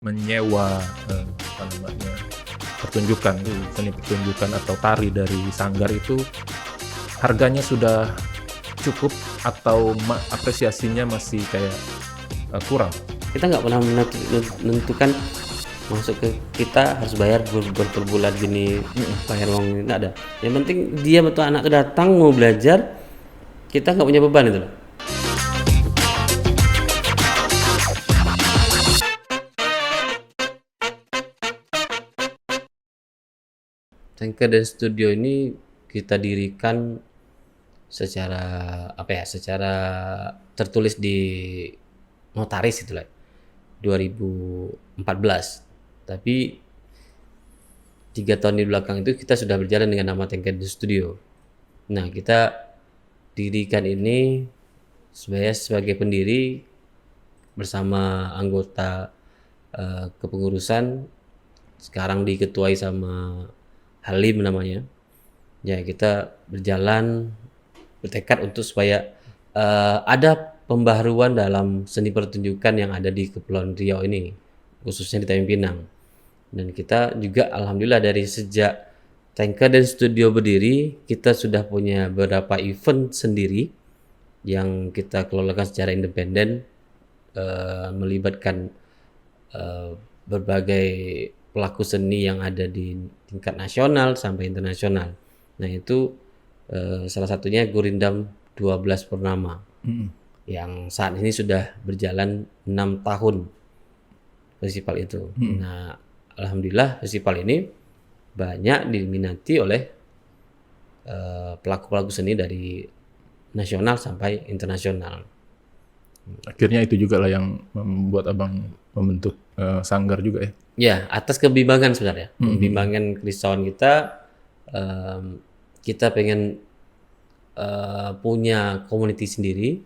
menyewa apa namanya pertunjukan, seni pertunjukan atau tari dari sanggar itu harganya sudah cukup atau apresiasinya masih kayak kurang? Kita nggak pernah menentukan masuk ke kita harus bayar per bulan gini, bayar uang, nggak ada. Yang penting dia betul anak datang mau belajar, kita nggak punya beban itu loh. Tengke dan Studio ini kita dirikan secara secara tertulis di notaris itulah 2014. Tapi 3 tahun di belakang itu kita sudah berjalan dengan nama Tengke dan Studio. Nah, kita dirikan ini sebagai pendiri bersama anggota kepengurusan, sekarang diketuai sama Halim namanya. Ya, kita berjalan bertekad untuk supaya ada pembaharuan dalam seni pertunjukan yang ada di Kepulauan Riau ini, khususnya di Tanjung Pinang. Dan kita juga alhamdulillah dari sejak Tengke dan Studio berdiri, kita sudah punya beberapa event sendiri yang kita kelolakan secara independen, melibatkan berbagai pelaku seni yang ada di tingkat nasional sampai internasional. Nah, itu salah satunya Gurindam 12 Purnama yang saat ini sudah berjalan 6 tahun festival itu. Nah, alhamdulillah festival ini banyak diminati oleh pelaku-pelaku seni dari nasional sampai internasional. Akhirnya itu juga lah yang membuat abang membentuk sanggar juga ya? Ya, atas kebimbangan sebenarnya. Kebimbangan kerisauan kita, kita pengen punya community sendiri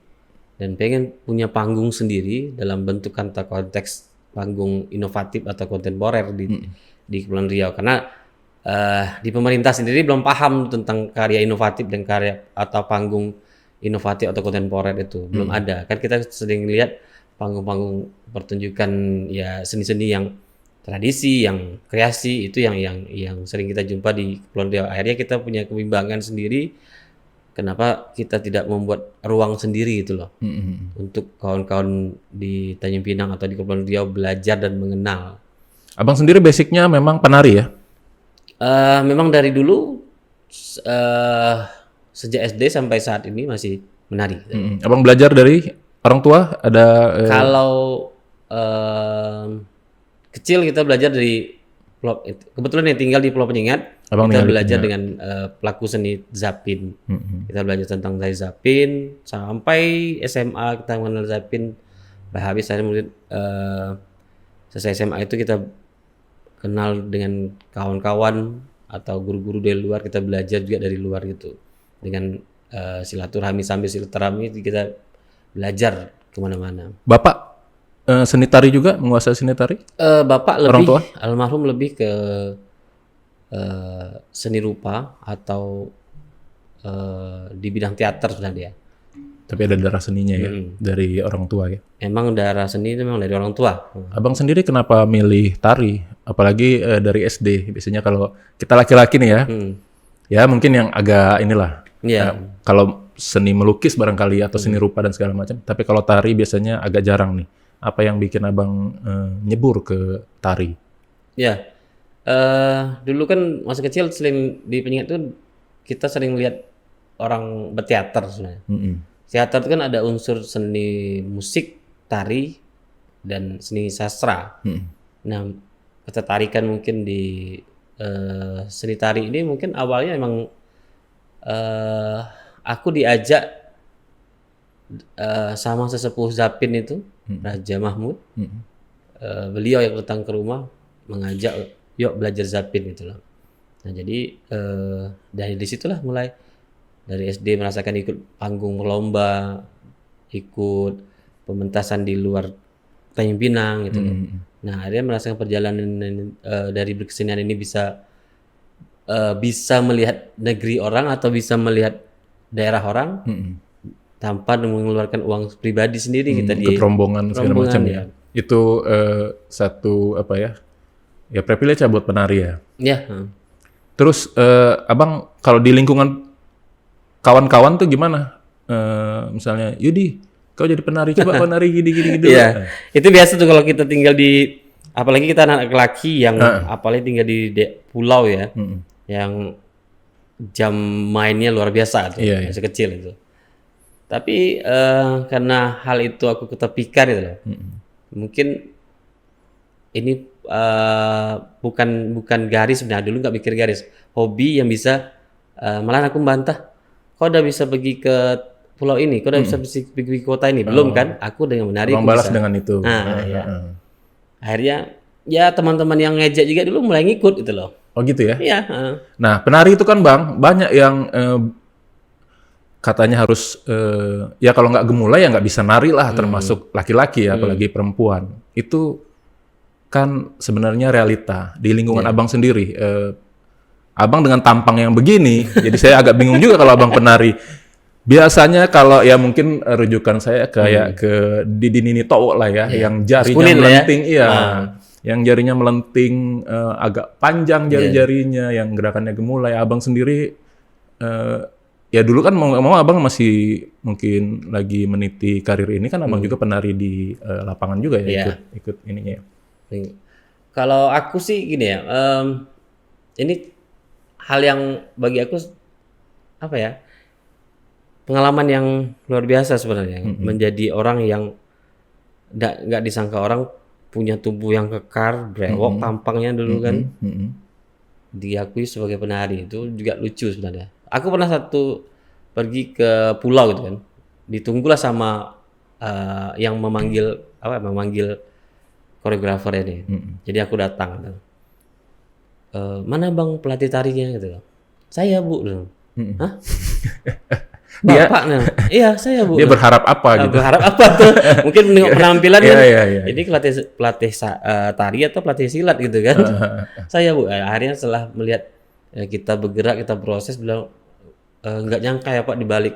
dan pengen punya panggung sendiri dalam bentuk konteks panggung inovatif atau kontemporer di Kepulauan Riau, karena di pemerintah sendiri belum paham tentang karya inovatif dan karya atau panggung inovatif atau kontemporer itu belum ada. Kan kita sering lihat panggung-panggung pertunjukan ya seni-seni yang tradisi, yang kreasi itu yang sering kita jumpa di Kepulauan Riau. Akhirnya kita punya kebimbangan sendiri. Kenapa kita tidak membuat ruang sendiri gitu loh, untuk kawan-kawan di Tanjung Pinang atau di Kepulauan Riau belajar dan mengenal. Abang sendiri basicnya memang penari ya? Memang dari dulu sejak SD sampai saat ini masih menari. Abang belajar dari orang tua ada? Kalau kecil kita belajar dari kebetulan yang tinggal di Pulau Penyengat. Abang kita belajar dengan pelaku seni Zapin. Kita belajar tentang tari Zapin sampai SMA kita mengenal Zapin. Habis saya murid selesai SMA itu kita kenal dengan kawan-kawan atau guru-guru dari luar, kita belajar juga dari luar gitu. Dengan silaturahmi sambil silaturahmi kita belajar kemana-mana. Bapak seni tari juga, menguasai seni tari? Bapak orang lebih tua? Almarhum lebih ke seni rupa atau di bidang teater sudah dia. Tapi ada darah seninya ya dari orang tua ya? Emang darah seni itu memang dari orang tua. Abang sendiri kenapa milih tari? Apalagi dari SD. Biasanya kalau kita laki-laki nih ya, ya mungkin yang agak inilah. Kalau seni melukis barangkali atau seni rupa dan segala macam. Tapi kalau tari biasanya agak jarang nih. Apa yang bikin abang nyebur ke tari? Ya, dulu kan masa kecil selain di Penyengat tuh kita sering lihat orang berteater sebenarnya. Teater itu kan ada unsur seni musik, tari, dan seni sastra. Nah, ketertarikan mungkin di seni tari ini mungkin awalnya emang aku diajak sama sesepuh Zapin itu, Raja Mahmud. Beliau yang datang ke rumah mengajak, yuk belajar Zapin gitu loh. Nah, jadi dari disitulah mulai, dari SD merasakan ikut panggung lomba, ikut pementasan di luar Tanjung Pinang gitu loh. Nah, akhirnya merasakan perjalanan dari berkesenian ini bisa melihat negeri orang atau bisa melihat daerah orang tanpa mengeluarkan uang pribadi sendiri. Kita di rombongan segala macam ya. Itu satu apa ya? Ya privilege ya buat penari ya. Ya. Terus Abang kalau di lingkungan kawan-kawan tuh gimana? Misalnya, Yudi, kau jadi penari, coba kau nari gini-gini dulu. Iya. Itu biasa tuh kalau kita tinggal di, apalagi kita anak laki yang apalagi tinggal di pulau ya, yang jam mainnya luar biasa tuh, masih kecil itu. Tapi karena hal itu aku ketepikan itu loh. Mungkin ini bukan garis sebenarnya, dulu nggak mikir garis, hobi yang bisa malah aku membantah, kau udah bisa pergi ke pulau ini, kau udah bisa pergi ke kota ini, belum kan? Aku dengan menari Abang balas dengan itu. Ya. Akhirnya ya teman-teman yang ngejek juga dulu mulai ngikut gitu loh. Oh gitu ya? Iya. Nah penari itu kan Bang banyak yang katanya harus ya kalau nggak gemulai ya nggak bisa nari lah, termasuk laki-laki ya, apalagi perempuan. Itu kan sebenarnya realita di lingkungan Abang sendiri. Abang dengan tampang yang begini, jadi saya agak bingung juga kalau Abang penari. Biasanya kalau ya mungkin rujukan saya kayak ke Didi Nini Towo lah ya, yang jarinya melenting, yang jarinya melenting, agak panjang jari-jarinya, yang gerakannya gemulai. Abang sendiri ya dulu kan mau Abang masih mungkin lagi meniti karir ini kan, Abang juga penari di lapangan juga ya, ikut ininya. Kalau aku sih gini ya, ini hal yang bagi aku apa ya, pengalaman yang luar biasa sebenarnya, menjadi orang yang nggak disangka orang punya tubuh yang kekar, brewok, tampangnya dulu kan, diakui sebagai penari, itu juga lucu sebenarnya. Aku pernah pergi ke pulau gitu kan, ditunggulah sama yang memanggil koreografer ini. Jadi aku datang gitu. Mana Bang pelatih tarinya gitu. Saya Bu. Hah? Bapaknya? Iya saya Bu. Dia berharap apa gitu? Berharap apa tuh? Mungkin penampilan kan. Ini pelatih tari atau pelatih silat gitu kan? Saya Bu. Akhirnya setelah melihat kita bergerak, kita proses, bilang nggak nyangka ya Pak dibalik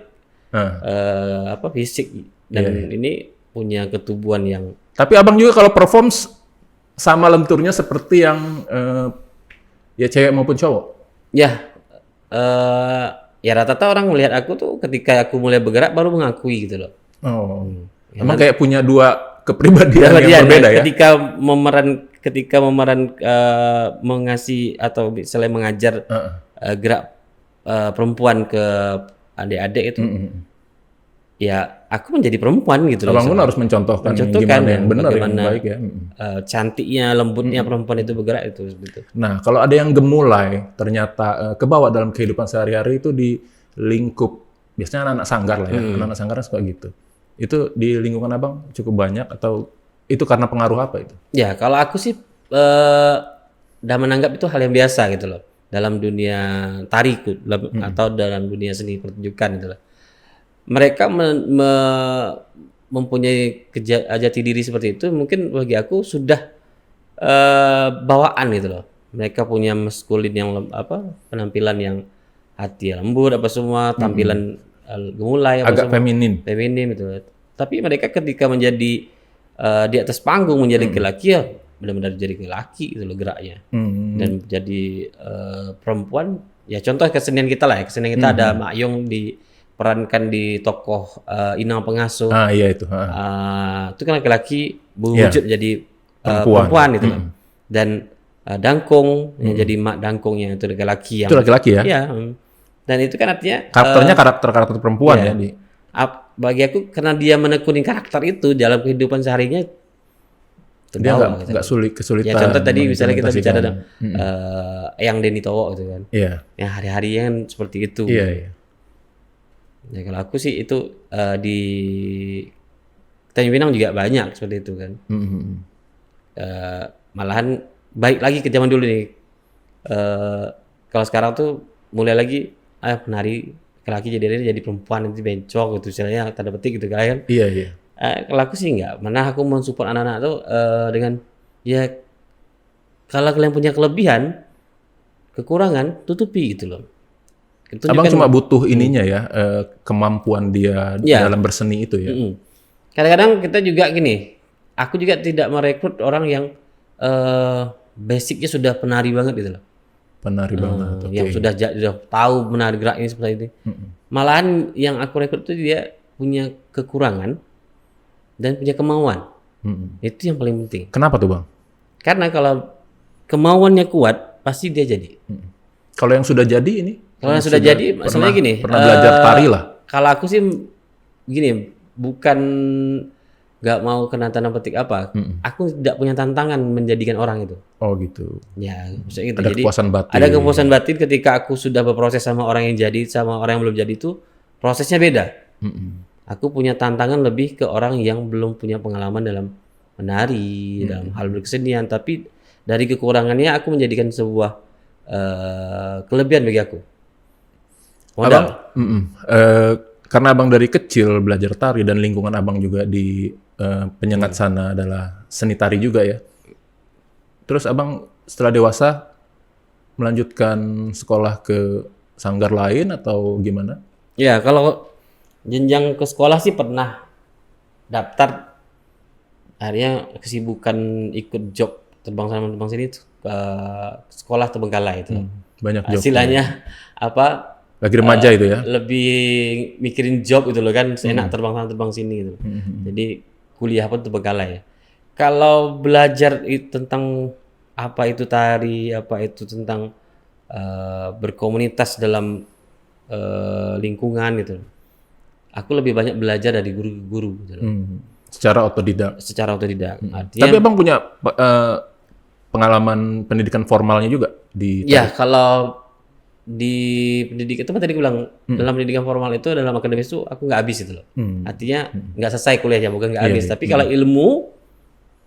fisik dan ini punya ketubuhan yang. Tapi Abang juga kalau perform sama lenturnya seperti yang ya cewek maupun cowok? Ya, ya rata-rata orang melihat aku tuh ketika aku mulai bergerak baru mengakui gitu loh. Emang kayak punya dua kepribadian yang berbeda ya? Ketika memeran mengasih atau misalnya mengajar gerak perempuan ke adik-adik itu, ya aku menjadi perempuan gitu loh. Abang pun harus mencontohkan gimana yang benar, yang baik ya. Cantiknya, lembutnya perempuan itu bergerak itu. Gitu. Nah, kalau ada yang gemulai, ternyata kebawa dalam kehidupan sehari-hari itu di lingkup, biasanya anak-anak sanggar lah ya, anak-anak sanggar suka gitu. Itu di lingkungan Abang cukup banyak atau itu karena pengaruh apa itu? Ya, kalau aku sih udah menganggap itu hal yang biasa gitu loh. Dalam dunia tariku atau dalam dunia seni pertunjukan gitu loh. Mereka mempunyai jati diri seperti itu, mungkin bagi aku sudah bawaan gitu loh. Mereka punya maskulin yang penampilan yang hati lembut apa semua, tampilan gemulai apa agak semua, feminin gitu. Tapi mereka ketika menjadi di atas panggung menjadi laki-laki ya benar-benar jadi laki gitu loh geraknya. Dan jadi perempuan ya, contoh kesenian kita lah ya, kesenian kita ada Mak Yong diperankan di tokoh Inang Pengasuh. Iya itu. Itu kan laki-laki berwujud jadi perempuan gitu loh. Dan Dangkung yang jadi Mak Dangkungnya itu laki-laki yang. Itu laki-laki ya? Iya. Dan itu kan artinya karakternya karakter perempuan ya. Bagi aku karena dia menekuni karakter itu dalam kehidupan seharinya, dia nggak kesulitan. Ya contoh tadi misalnya kita bicara yang Denny Towo gitu kan. Iya. Yang hari-harinya kan seperti itu. Iya. Ya kalau aku sih itu di Tanjung Pinang juga banyak seperti itu kan. Malahan baik lagi ke zaman dulu nih. Kalau sekarang tuh mulai lagi penari laki jadi perempuan itu bencong gitu istilahnya, tanda petik gitu kan. Iya. Kalau aku sih enggak, mana aku mensupport anak-anak tuh dengan ya kalau kalian punya kelebihan, kekurangan tutupi gitu loh. Abang cuma butuh ininya ya, kemampuan dia dalam berseni itu ya. Kadang-kadang kita juga gini, aku juga tidak merekrut orang yang basicnya sudah penari banget gitu loh. Penari banget. Oke. Yang sudah tahu menari gerak ini seperti ini. Malahan yang aku rekrut itu dia punya kekurangan dan punya kemauan. Itu yang paling penting. Kenapa tuh Bang? Karena kalau kemauannya kuat, pasti dia jadi. Kalau yang sudah jadi ini? Kalau yang sudah jadi, maksudnya gini. Pernah belajar tari lah. Kalau aku sih gini, bukan nggak mau kena tanda petik apa. Aku tidak punya tantangan menjadikan orang itu. Oh gitu. Ya, maksudnya gitu. Ada Jadi kepuasan batin. ada kepuasan batin ketika aku sudah berproses sama orang yang jadi sama orang yang belum jadi itu prosesnya beda. Aku punya tantangan lebih ke orang yang belum punya pengalaman dalam menari, dalam hal berkesenian, tapi dari kekurangannya aku menjadikan sebuah kelebihan bagi aku. Modal. Karena Abang dari kecil belajar tari dan lingkungan Abang juga di Penyengat sana adalah seni tari juga ya. Terus Abang setelah dewasa melanjutkan sekolah ke sanggar lain atau gimana? Ya, kalau jenjang ke sekolah sih pernah daftar. Akhirnya kesibukan ikut job terbang sana terbang sini tuh ke sekolah Terbengkalai itu. Banyak job. Istilahnya apa? Lagi remaja itu ya? Lebih mikirin job itu loh kan, enak terbang sana terbang sini gitu. Jadi kuliah pun Terbengkalai. Kalau belajar tentang apa itu tari, apa itu tentang berkomunitas dalam lingkungan gitu. Aku lebih banyak belajar dari guru-guru gitu. Secara otodidak. Secara otodidak. Artinya, tapi Abang punya pengalaman pendidikan formalnya juga di tari? Ya, kalau di pendidikan itu tadi aku bilang dalam pendidikan formal itu dalam akademis itu aku nggak habis itu loh. Artinya nggak selesai kuliahnya, bukan nggak habis. Tapi kalau ilmu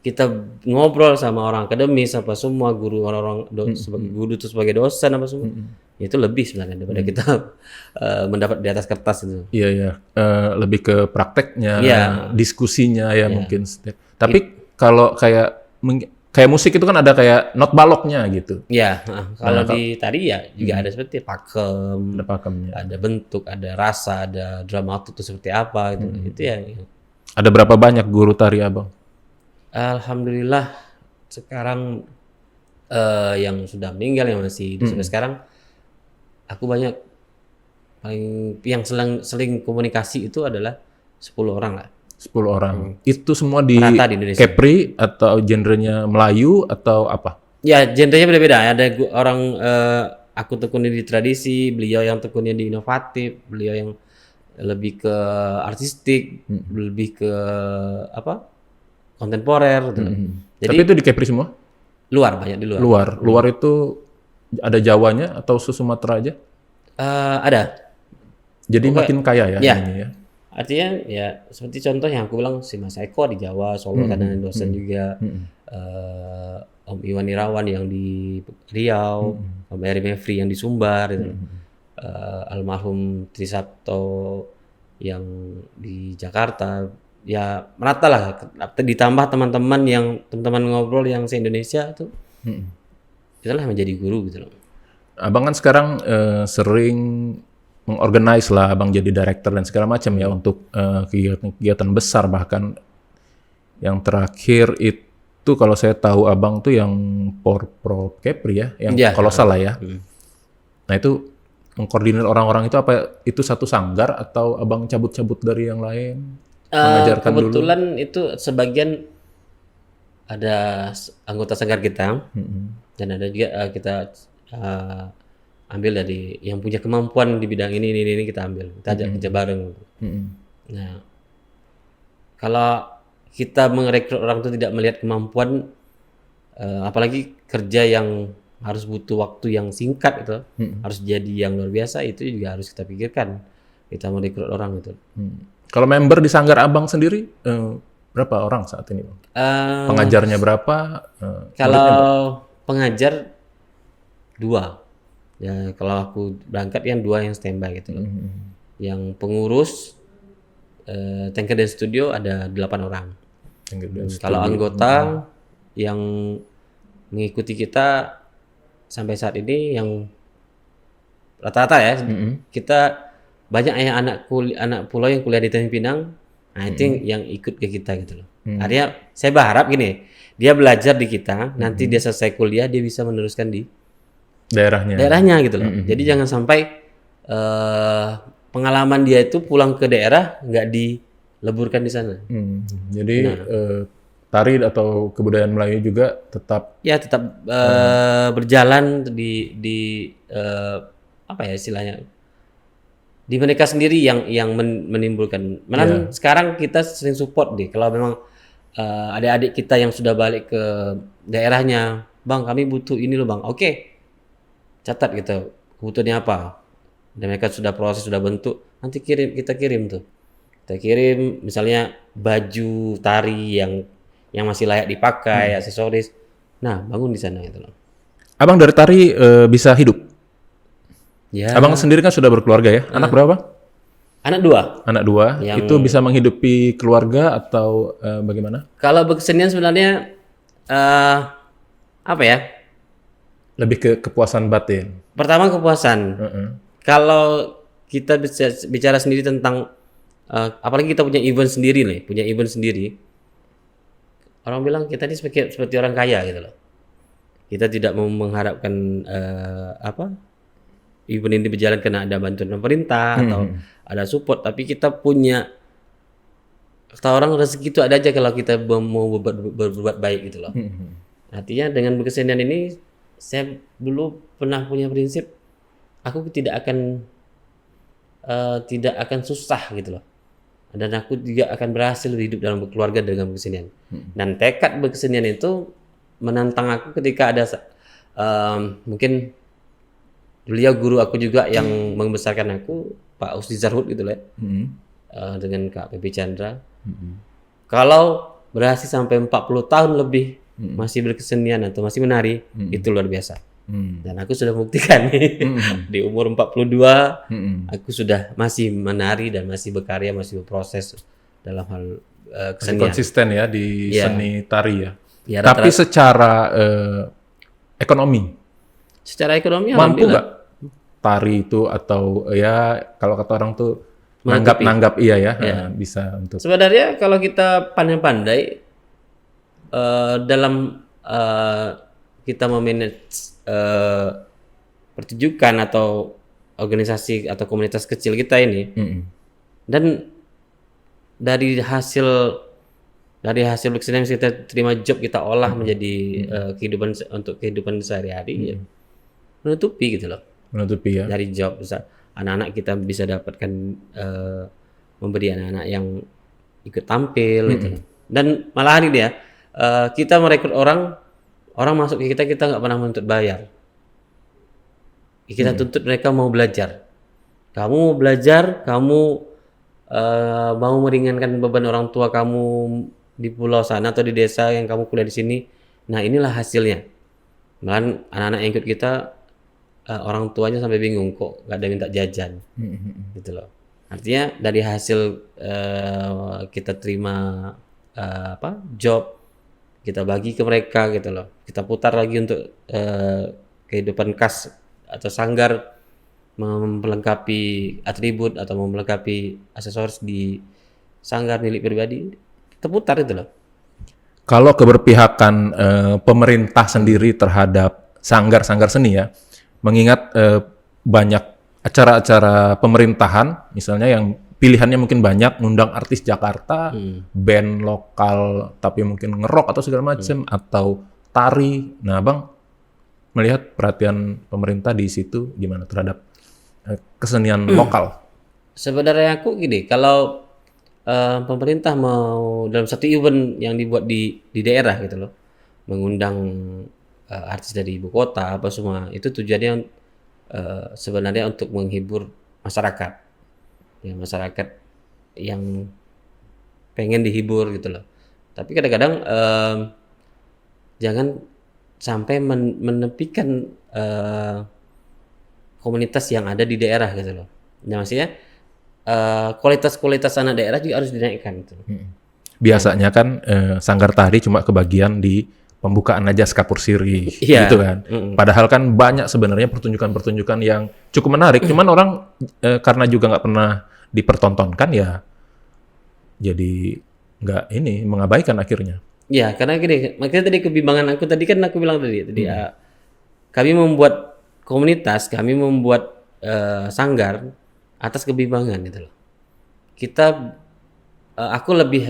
kita ngobrol sama orang akademis apa semua guru orang sebagai guru itu sebagai dosen apa semua itu lebih sebenarnya daripada kita mendapat di atas kertas itu. Iya ya, lebih ke prakteknya, diskusinya ya mungkin. Tapi kalau kayak musik itu kan ada kayak not baloknya gitu. Iya, kalau di tari ya juga ada seperti pakem, ada pakemnya, ada bentuk, ada rasa, ada dramaturg itu seperti apa gitu. Itu ya. Ada berapa banyak guru tari Abang? Alhamdulillah sekarang yang sudah meninggal yang masih hidup sampai sekarang aku banyak yang seling komunikasi itu adalah 10 orang lah. 10 orang. Itu semua di Indonesia. Kepri atau genrenya Melayu atau apa? Ya, genrenya beda-beda. Ada orang aku tekuni di tradisi, beliau yang tekuni di inovatif, beliau yang lebih ke artistik, lebih ke apa? Kontemporer gitu. Jadi, tapi itu di Kepri semua? Luar, banyak di luar. Luar itu ada Jawanya atau Sumatera aja? Ada. Jadi makin kaya ya ini ya. Artinya ya seperti contoh yang aku bilang si Mas Eko di Jawa, Solo karena dosen juga, Om Iwan Irawan yang di Riau, Om Eri Mevri yang di Sumbar, gitu. Almarhum Trisabto yang di Jakarta, ya merata lah. Ditambah teman-teman ngobrol yang se-Indonesia itu, itulah menjadi guru gitu loh. Abang kan sekarang sering mengorganize lah, Abang jadi director dan segala macam ya untuk kegiatan-kegiatan besar, bahkan yang terakhir itu kalau saya tahu Abang tuh yang Pro Kepri ya, yang kalau salah ya. Nah itu mengkoordinir orang-orang itu apa itu satu sanggar atau Abang cabut-cabut dari yang lain? Mengajarkan kebetulan dulu? Itu sebagian ada anggota sanggar kita dan ada juga kita ambil dari yang punya kemampuan di bidang ini kita ambil, kita ajak kerja bareng. Nah, kalau kita merekrut orang itu tidak melihat kemampuan, apalagi kerja yang harus butuh waktu yang singkat itu, harus jadi yang luar biasa, itu juga harus kita pikirkan. Kita merekrut orang itu. Kalau member di sanggar Abang sendiri berapa orang saat ini? Pengajarnya berapa? Kalau pengajar 2. Ya, kalau aku berangkat yang 2 yang standby gitu loh. Yang pengurus Tanker dan Studio ada 8 orang. Kalau anggota yang mengikuti kita sampai saat ini yang rata-rata ya, kita banyak anak pulau yang kuliah di Tanjung Pinang, nah itu yang ikut ke kita gitu loh. Artinya saya berharap gini, dia belajar di kita, nanti dia selesai kuliah dia bisa meneruskan di daerahnya gitu loh. Jadi jangan sampai pengalaman dia itu pulang ke daerah nggak dileburkan di sana. Jadi tari atau kebudayaan Melayu juga tetap berjalan di apa ya istilahnya, di mereka sendiri yang menimbulkan. Malah sekarang kita sering support deh kalau memang adik-adik kita yang sudah balik ke daerahnya, bang kami butuh ini loh bang, oke, catat gitu kebutuhannya apa, dan mereka sudah proses, sudah bentuk, nanti kita kirim misalnya baju tari yang masih layak dipakai, aksesoris, nah bangun di sana gitu loh. Abang dari tari bisa hidup? Ya. Abang sendiri kan sudah berkeluarga ya, anak berapa? Anak 2. Anak 2, itu bisa menghidupi keluarga atau bagaimana? Kalau berkesenian sebenarnya apa ya? Lebih ke kepuasan batin. Pertama kepuasan. Kalau kita bicara sendiri tentang apalagi kita punya event sendiri, orang bilang kita ini seperti orang kaya gitu loh. Kita tidak mau mengharapkan event ini berjalan karena ada bantuan pemerintah atau ada support, tapi kita punya, kata orang rezeki itu ada aja kalau kita mau berbuat baik gitu loh. Artinya dengan berkesenian ini saya dulu pernah punya prinsip, aku tidak akan susah gitu loh, dan aku juga akan berhasil hidup dalam berkeluarga dengan berkesenian. Dan tekad berkesenian itu menantang aku ketika ada mungkin beliau guru aku juga yang membesarkan aku, Pak Usdi Zarhud gitu lah, dengan Kak Pepe Chandra. Kalau berhasil sampai 40 tahun lebih masih berkesenian atau masih menari, itu luar biasa. Dan aku sudah buktikan di umur 42 aku sudah masih menari dan masih berkarya, masih berproses dalam hal kesenian. Konsisten ya di seni tari ya. Tapi secara ekonomi, secara ekonomi mampu nggak tari itu, atau ya kalau kata orang tuh nanggap iya ya, bisa untuk. Sebenarnya kalau kita pandai-pandai dalam kita memanage pertunjukan atau organisasi atau komunitas kecil kita ini, dan dari hasil berkesenian kita terima job, kita olah menjadi kehidupan sehari-hari, menutupi gitu loh. Menutupi ya. Dari job, anak-anak kita bisa dapatkan memberi anak-anak yang ikut tampil gitu. Dan malah hari dia kita merekrut orang masuk ke kita nggak pernah menuntut bayar. Kita tuntut mereka mau belajar. Kamu mau belajar, kamu mau meringankan beban orang tua kamu di pulau sana atau di desa yang kamu kuliah di sini. Nah inilah hasilnya. Bahkan anak-anak yang ikut kita orang tuanya sampai bingung kok nggak ada minta jajan, gitu loh. Artinya dari hasil kita terima job, kita bagi ke mereka gitu loh. Kita putar lagi untuk kehidupan kas atau sanggar, melengkapi atribut atau melengkapi aksesoris di sanggar milik pribadi, terputar itu loh. Kalau keberpihakan pemerintah sendiri terhadap sanggar-sanggar seni ya, mengingat banyak acara-acara pemerintahan misalnya yang pilihannya mungkin banyak, ngundang artis Jakarta, band lokal tapi mungkin ngerok atau segala macam, atau tari. Nah, Bang melihat perhatian pemerintah di situ gimana terhadap kesenian lokal? Sebenarnya aku gini, kalau pemerintah mau dalam satu event yang dibuat di daerah gitu loh, mengundang artis dari ibu kota apa semua, itu tujuannya sebenarnya untuk menghibur masyarakat, ya masyarakat yang pengen dihibur gitu loh. Tapi kadang-kadang jangan sampai menepikan komunitas yang ada di daerah gitu loh. Nah, maksudnya kualitas anak daerah juga harus dinaikkan gitu. Biasanya kan sanggar tari cuma kebagian di pembukaan aja Skapur Siri gitu kan. Padahal kan banyak sebenarnya pertunjukan-pertunjukan yang cukup menarik. Cuman orang karena juga nggak pernah dipertontonkan ya, jadi nggak ini mengabaikan akhirnya. Ya, karena gini, makanya tadi kebimbangan aku tadi kan aku bilang tadi kami membuat komunitas, kami membuat sanggar atas kebimbangan gitu loh. Kita aku lebih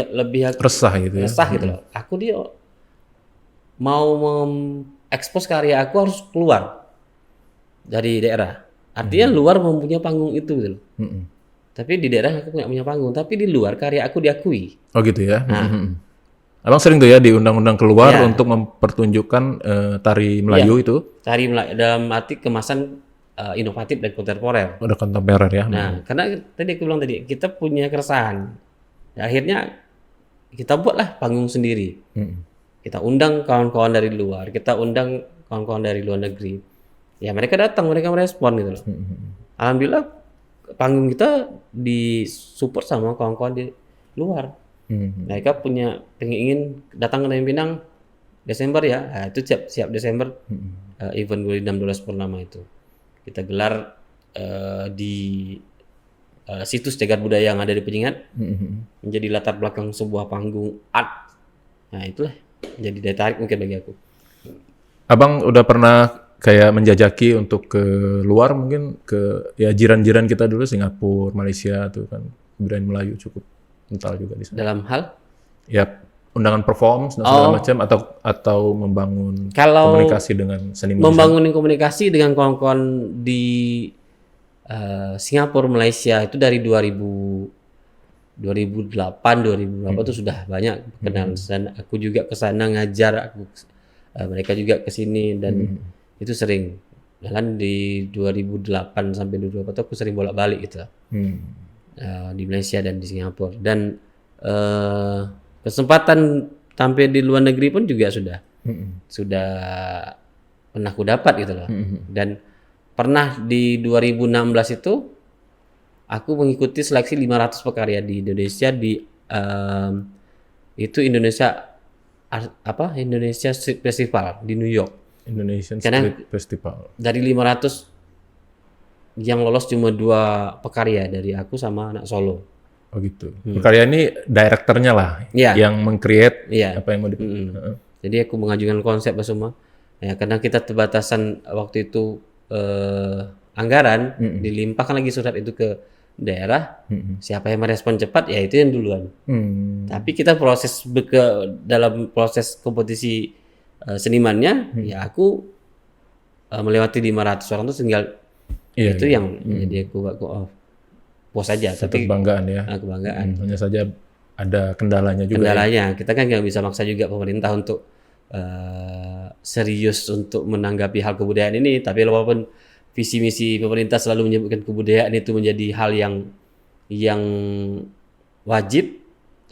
Resah gitu ya. resah gitu loh. Aku dia mau mengekspos karya aku harus keluar dari daerah. Artinya luar mempunyai panggung itu gitu loh. Tapi di daerah aku nggak punya panggung, tapi di luar karya aku diakui. Oh gitu ya. Abang sering tuh ya diundang-undang keluar untuk mempertunjukkan tari Melayu itu. Tari Melayu dalam arti kemasan inovatif dan kontemporer. Udah kontemporer ya. Nah, karena tadi aku bilang tadi kita punya keresahan. Ya, akhirnya kita buatlah panggung sendiri. Kita undang kawan-kawan dari luar, kita undang kawan-kawan dari luar negeri. Ya mereka datang, mereka merespon gitu loh. Alhamdulillah panggung kita disupport sama kawan-kawan di luar. Mereka ingin datang ke Pinang Desember ya, nah, itu siap Desember event Guli 16 Purnama itu kita gelar di situs cagar budaya yang ada di Penyengat menjadi latar belakang sebuah panggung art. Nah itulah jadi daya tarik mungkin bagi aku. Abang udah pernah kayak menjajaki untuk ke luar mungkin ke ya jiran-jiran kita dulu Singapura, Malaysia tuh kan budaya Melayu cukup kental juga di sana. Dalam hal? Ya undangan perform dan segala macam atau membangun komunikasi dengan seniman. Membangun komunikasi dengan kawan-kawan di Singapura, Malaysia itu dari 2008 itu sudah banyak kenal. Dan aku juga ke sana ngajar, mereka juga ke sini dan itu sering. Bahkan di 2008 sampai 2024 aku sering bolak-balik gitu. Di Malaysia dan di Singapura dan kesempatan tampil di luar negeri pun juga sudah pernah aku dapat gitu loh. Dan pernah di 2016 itu aku mengikuti seleksi 500 pekarya di Indonesia di itu Indonesia Street Festival di New York. Indonesian Street Festival. Dari 500 yang lolos cuma 2 pekarya dari aku sama anak Solo. Oh gitu. Pekarya ini direkturnya lah, yang meng-create apa yang mau Jadi aku mengajukan konsep semua. Ya karena kita terbatasan waktu itu anggaran, dilimpahkan lagi surat itu ke daerah. Siapa yang merespon cepat, ya itu yang duluan. Tapi kita dalam proses kompetisi senimannya, ya aku melewati 500 orang itu tinggal. Itu yang jadi aku puas aja. Tapi kebanggaan ya. Kebanggaan. Hanya saja ada kendalanya juga. Kendalanya, kita kan nggak bisa maksa juga pemerintah untuk serius untuk menanggapi hal kebudayaan ini. Tapi walaupun visi misi pemerintah selalu menyebutkan kebudayaan itu menjadi hal yang wajib,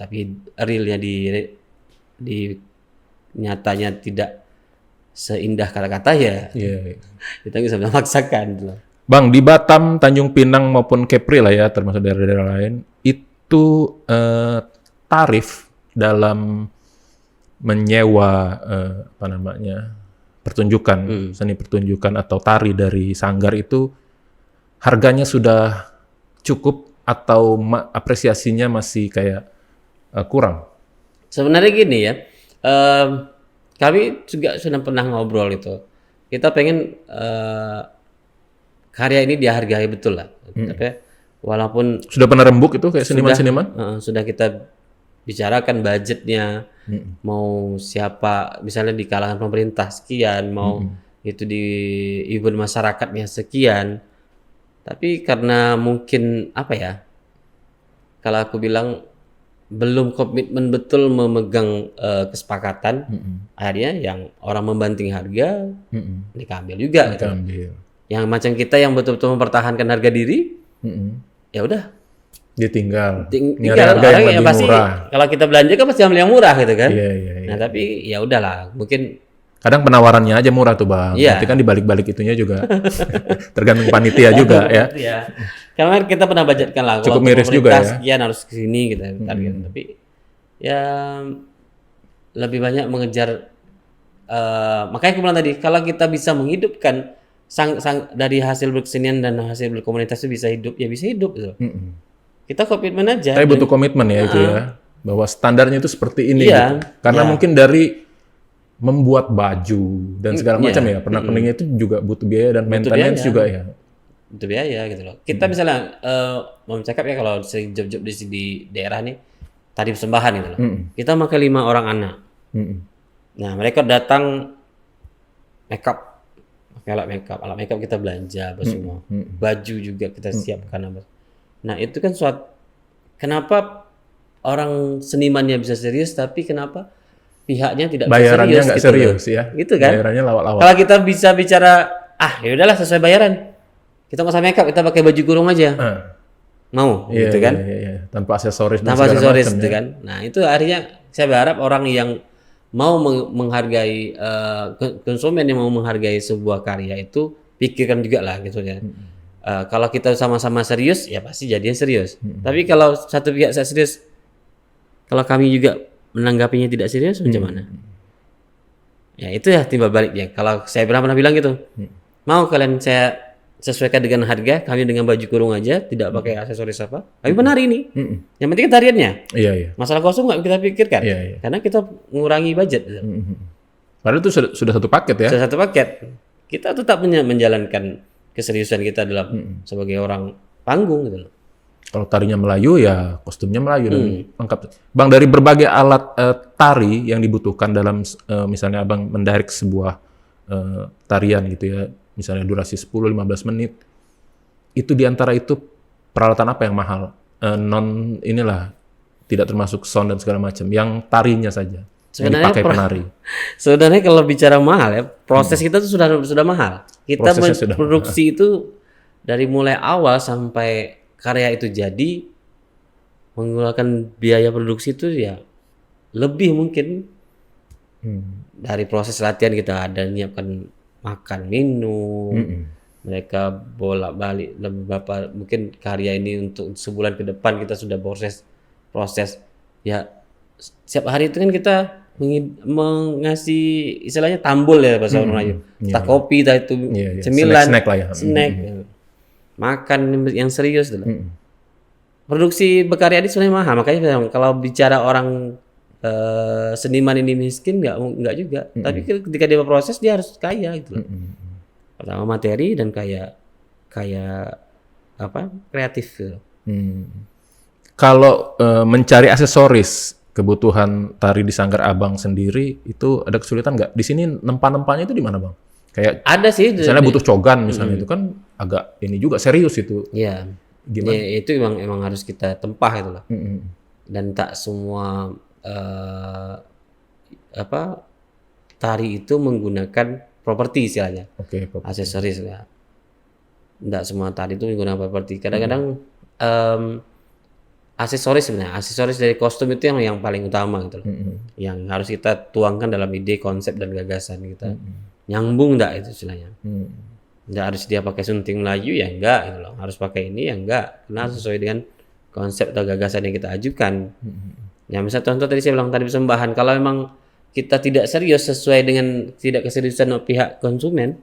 tapi realnya di nyatanya tidak seindah kata-kata ya. Kita nggak bisa memaksakan. Bang, di Batam, Tanjung Pinang maupun Kepri lah ya, termasuk daerah-daerah lain, itu tarif dalam menyewa pertunjukan, seni pertunjukan atau tari dari sanggar itu harganya sudah cukup atau apresiasinya masih kayak kurang? Sebenarnya gini ya, kami juga sudah pernah ngobrol itu. Kita pengen karya ini dihargai betul lah. Tapi walaupun sudah pernah rembuk itu kayak seniman-seniman? Sudah kita bicarakan budgetnya, mau siapa, misalnya di kalangan pemerintah sekian, mau itu di event masyarakatnya sekian. Tapi karena mungkin apa ya, kalau aku bilang belum komitmen betul memegang kesepakatan, akhirnya yang orang membanting harga diambil juga. Gitu. Yang macam kita yang betul-betul mempertahankan harga diri, ya udah ditinggal. Tinggal orang yang pasti murah. Kalau kita belanja kan pasti ambil yang murah gitu kan. Nah tapi ya udahlah, mungkin kadang penawarannya aja murah tuh bang. Nanti kan dibalik-balik itunya juga tergantung panitia juga ya. Karena kita pernah budgetkan lah. Cukup miris juga ya. Sekian harus kesini gitu. Tapi ya lebih banyak mengejar. Makanya aku bilang tadi, kalau kita bisa menghidupkan dari hasil berkesenian dan hasil berkomunitas itu bisa hidup, ya bisa hidup gitu. Kita komitmen aja. Tapi butuh komitmen ya itu ya. bahwa standarnya itu seperti ini. Iya, gitu. Karena mungkin dari membuat baju dan segala macam ya, pernak-perniknya itu juga butuh biaya dan maintenance juga ya. Butuh biaya gitu loh. Kita misalnya mau cakap ya kalau sering job-job di daerah nih, tari persembahan gitu loh. Kita pakai 5 orang anak. Nah mereka datang makeup, pakai alat makeup kita belanja apa semua, baju juga kita siapkan apa. Nah itu kan kenapa orang senimannya bisa serius tapi kenapa pihaknya tidak Bayarannya bisa nggak serius, serius ya. gitu kan? Bayarannya lawak-lawak. Kalau kita bisa bicara, ya udahlah sesuai bayaran, kita nggak usah makeup, kita pakai baju kurung aja, mau, gitu kan? Iya. Tanpa aksesoris dan Tanpa segala aksesoris, macam gitu ya. kan? Nah itu akhirnya saya berharap orang yang mau menghargai konsumen yang mau menghargai sebuah karya itu pikirkan juga lah gitu ya. Kalau kita sama-sama serius ya pasti jadinya serius. Tapi kalau satu pihak saya serius, kalau kami juga menanggapinya tidak serius macam mana? Ya itu ya timbal baliknya. Kalau saya pernah bilang gitu, mau kalian saya sesuaikan dengan harga, kami dengan baju kurung aja, tidak pakai aksesoris apa. Kami penari ini. Yang penting tariannya. Iya. Masalah kostum nggak kita pikirkan. Iya. Karena kita mengurangi budget. Padahal itu sudah satu paket ya. Sudah satu paket. Kita tetap menjalankan keseriusan kita dalam sebagai orang panggung gitu loh. Kalau tarinya Melayu ya kostumnya Melayu dan lengkap. Bang, dari berbagai alat tari yang dibutuhkan dalam misalnya Abang mendirect sebuah tarian gitu ya, misalnya durasi 10-15 menit, itu diantara itu peralatan apa yang mahal? Tidak termasuk sound dan segala macam, yang tarinya saja yang dipakai penari. Sebenarnya kalau bicara mahal ya, proses kita tuh sudah mahal. Kita produksi itu dari mulai awal sampai karya itu jadi menggunakan biaya produksi itu ya lebih mungkin dari proses latihan kita ada nyiapkan makan minum, mereka bolak-balik beberapa mungkin karya ini untuk sebulan ke depan kita sudah proses ya setiap hari itu kan kita mengasih istilahnya tambul ya bahasa orang Melayu, entah kopi, entah itu cemilan, snack lah ya. Makan yang serius dulu. Produksi berkarya ini sebenarnya mahal, makanya kalau bicara orang seniman ini miskin nggak juga, tapi ketika dia berproses dia harus kaya gitu loh. Pertama materi dan kaya kreatif gitu. Kalau mencari aksesoris kebutuhan tari di Sanggar Abang sendiri itu ada kesulitan nggak? Di sini nempa-nempanya itu di mana Bang? Kayak ada sih. Misalnya butuh cogan misalnya itu kan agak ini juga serius itu. Iya. Gimana? Ya, itu emang harus kita tempah itu lah. Dan tak semua tari itu menggunakan properti istilahnya. Aksesoris ya. Tidak semua tari itu menggunakan properti. Kadang-kadang aksesoris sebenarnya, aksesoris dari kostum itu yang paling utama gitu loh. Yang harus kita tuangkan dalam ide, konsep dan gagasan kita. Nyambung enggak itu istilahnya. Enggak harus dia pakai sunting Melayu ya enggak gitu loh. Harus pakai ini ya enggak. Karena sesuai dengan konsep atau gagasan yang kita ajukan. Ya misalnya contoh tadi saya bilang tadi persembahan, kalau memang kita tidak serius sesuai dengan tidak keseriusan pihak konsumen,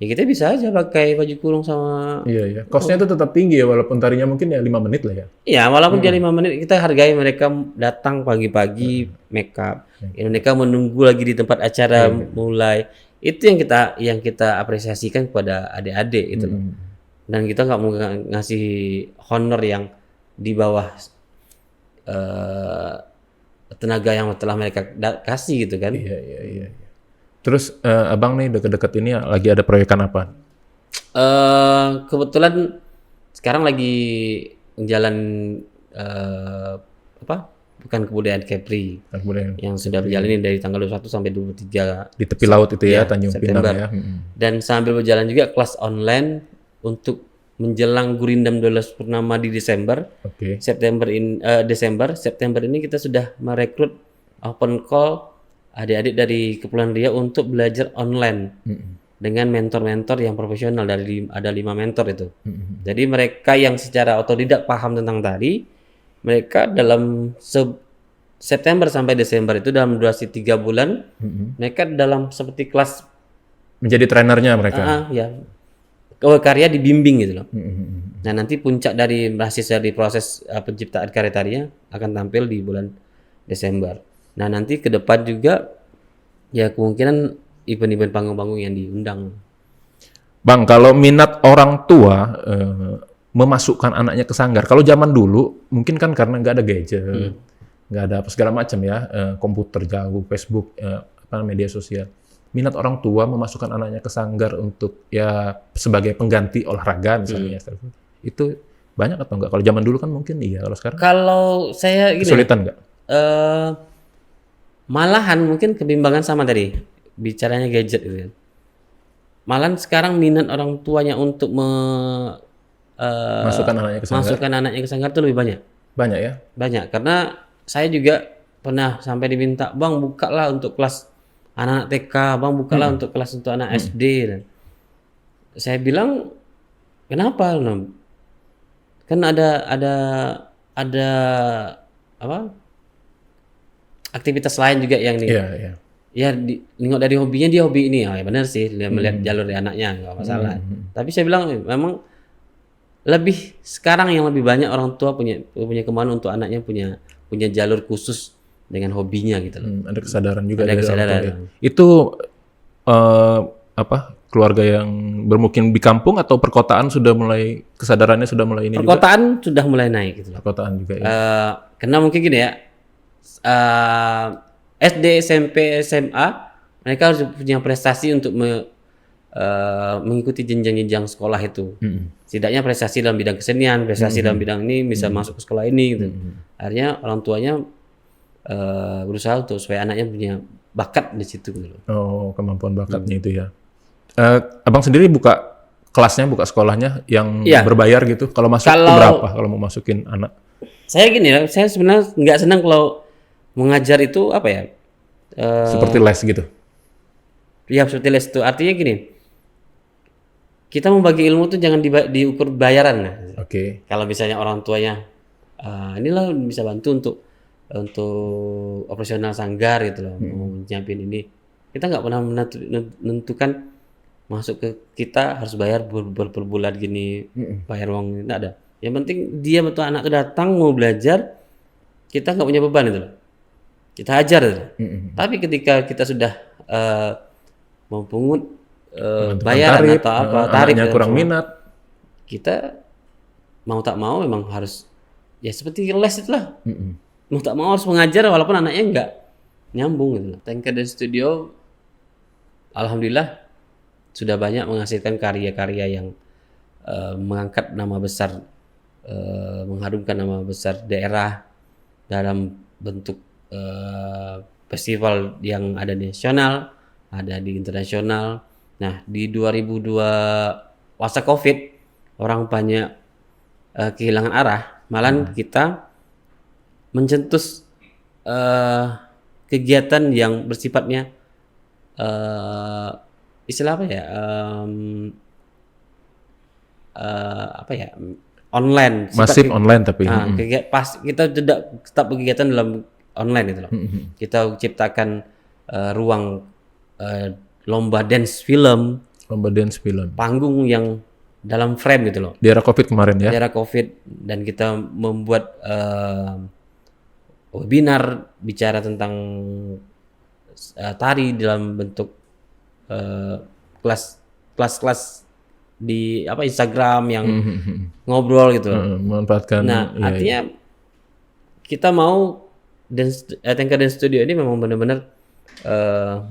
ya kita bisa aja pakai baju kurung sama. Iya. Costnya itu tetap tinggi ya, walaupun tarinya mungkin ya 5 menit lah ya. Iya, walaupun dia 5 menit, kita hargai mereka datang pagi-pagi makeup. Mereka menunggu lagi di tempat acara mulai. Itu yang kita apresiasikan kepada adik-adik itu loh. Dan kita nggak mau ngasih honor yang di bawah tenaga yang telah mereka kasih gitu kan. Iya. Terus Abang nih deket-deket ini lagi ada proyekan apa? Kebetulan sekarang lagi jalan bukan kebudayaan Kepri yang sudah berjalan ini dari tanggal 21 sampai 23 di tepi laut itu ya, Tanjung Pinang ya. Dan sambil berjalan juga kelas online untuk menjelang Gurindam 12 Purnama di Desember. September ini kita sudah merekrut open call adik-adik dari Kepulauan Riau untuk belajar online dengan mentor-mentor yang profesional. Ada 5 mentor itu. Jadi mereka yang secara otodidak paham tentang tari, mereka dalam September sampai Desember itu dalam durasi 3 bulan, mereka dalam seperti kelas menjadi trenernya mereka. Karya dibimbing gitu loh. Nah nanti puncak dari hasil dari proses penciptaan karya tarinya akan tampil di bulan Desember. Nah nanti ke depan juga ya kemungkinan event-event panggung-panggung yang diundang. Bang, kalau minat orang tua memasukkan anaknya ke sanggar, kalau zaman dulu mungkin kan karena nggak ada gadget, nggak ada apa segala macam ya, komputer jauh, Facebook, media sosial. Minat orang tua memasukkan anaknya ke sanggar untuk ya sebagai pengganti olahraga misalnya, itu banyak atau enggak? Kalau zaman dulu kan mungkin iya, kalau sekarang Kalau saya gini, kesulitan nggak? malahan mungkin kebimbangan sama tadi bicaranya gadget gitu kan. Malahan sekarang minat orang tuanya untuk Masukkan anaknya ke sanggar? masukkan anaknya ke sanggar itu lebih banyak. Banyak ya? Banyak karena saya juga pernah sampai diminta, "Bang, bukalah untuk kelas anak-anak TK, Bang, bukalah untuk kelas untuk anak SD." Dan saya bilang, "Kenapa?" Nah, kan ada apa? Aktivitas lain juga yang nih. Iya, iya. Ya nengok dari hobinya, dia hobi ini. Ya benar sih, dia melihat jalur dari anaknya nggak masalah. Tapi saya bilang memang sekarang yang lebih banyak orang tua punya kemauan untuk anaknya punya jalur khusus dengan hobinya gitu loh. Ada kesadaran juga Ada dari kesadaran. orang tua ya. Itu keluarga yang bermukim di kampung atau perkotaan sudah mulai kesadarannya sudah mulai ini juga? Perkotaan sudah mulai naik gitu loh. Perkotaan juga ya. Karena mungkin gini ya, SD, SMP, SMA mereka harus punya prestasi untuk mengikuti jenjang-jenjang sekolah itu. Setidaknya prestasi dalam bidang kesenian, prestasi dalam bidang ini bisa masuk ke sekolah ini gitu. Akhirnya orang tuanya berusaha untuk supaya anaknya punya bakat di situ gitu loh. Oh, kemampuan bakatnya itu ya. Abang sendiri buka kelasnya, buka sekolahnya yang berbayar gitu. Kalau masuk berapa kalau mau masukin anak? Saya gini ya, saya sebenarnya nggak senang kalau mengajar itu apa ya? Seperti les gitu. Ya seperti les itu. Artinya gini, kita membagi ilmu tuh jangan diukur bayaran. Nah. Oke. Kalau misalnya orang tuanya, inilah bisa bantu untuk operasional sanggar gitu loh, mau nyiapin ini. Kita nggak pernah menentukan masuk ke kita harus bayar per bulan gini, bayar uang nggak ada. Yang penting dia betul anak itu datang mau belajar, kita nggak punya beban itu loh. Kita ajar itu. Tapi ketika kita sudah mempungut bayaran tarif, atau apa, tarif kurang semua, minat, kita mau tak mau memang harus ya seperti les itulah. Mau tak mau harus mengajar walaupun anaknya nggak nyambung gitu. Tanker dan Studio alhamdulillah sudah banyak menghasilkan karya-karya yang mengangkat nama besar, mengharumkan nama besar daerah dalam bentuk festival yang ada di nasional, ada di internasional. Nah, di 2002 masa Covid, orang banyak kehilangan arah, malahan kita mencetus kegiatan yang bersifatnya istilah apa ya? Online. Masif online tapi. Kita tidak tetap kegiatan dalam online itu loh. Kita ciptakan ruang lomba dance film. Panggung yang dalam frame gitu loh. Di era Covid kemarin ya. Di era Covid, dan kita membuat webinar bicara tentang tari dalam bentuk kelas di Instagram yang ngobrol gitu loh. Memanfaatkan. Nah, artinya kita mau Tanker dan Studio ini memang benar-benar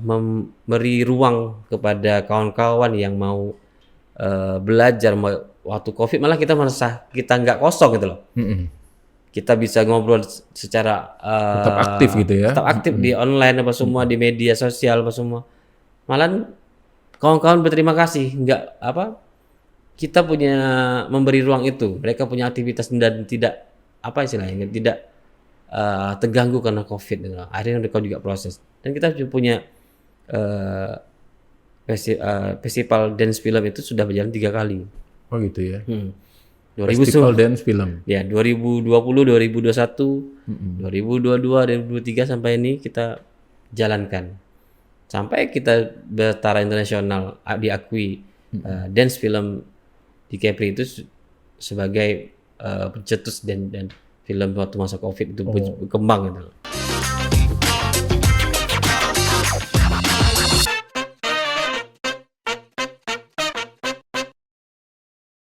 memberi ruang kepada kawan-kawan yang mau belajar waktu Covid. Malah kita merasa kita nggak kosong gitu loh. Kita bisa ngobrol secara tetap aktif gitu ya. Tetap aktif di online apa semua, di media sosial apa semua. Malah kawan-kawan berterima kasih, kita punya memberi ruang itu. Mereka punya aktivitas dan tidak tidak terganggu karena Covid gitu. Akhirnya mereka juga proses. Dan kita punya festival dance film itu sudah berjalan 3 kali. Oh gitu ya. Festival dance film. Ya, 2020, 2021, 2022, 2023 sampai ini kita jalankan. Sampai kita bertara internasional diakui dance film di Kepri itu sebagai pencetus dan film waktu masa Covid itu berkembang gitu.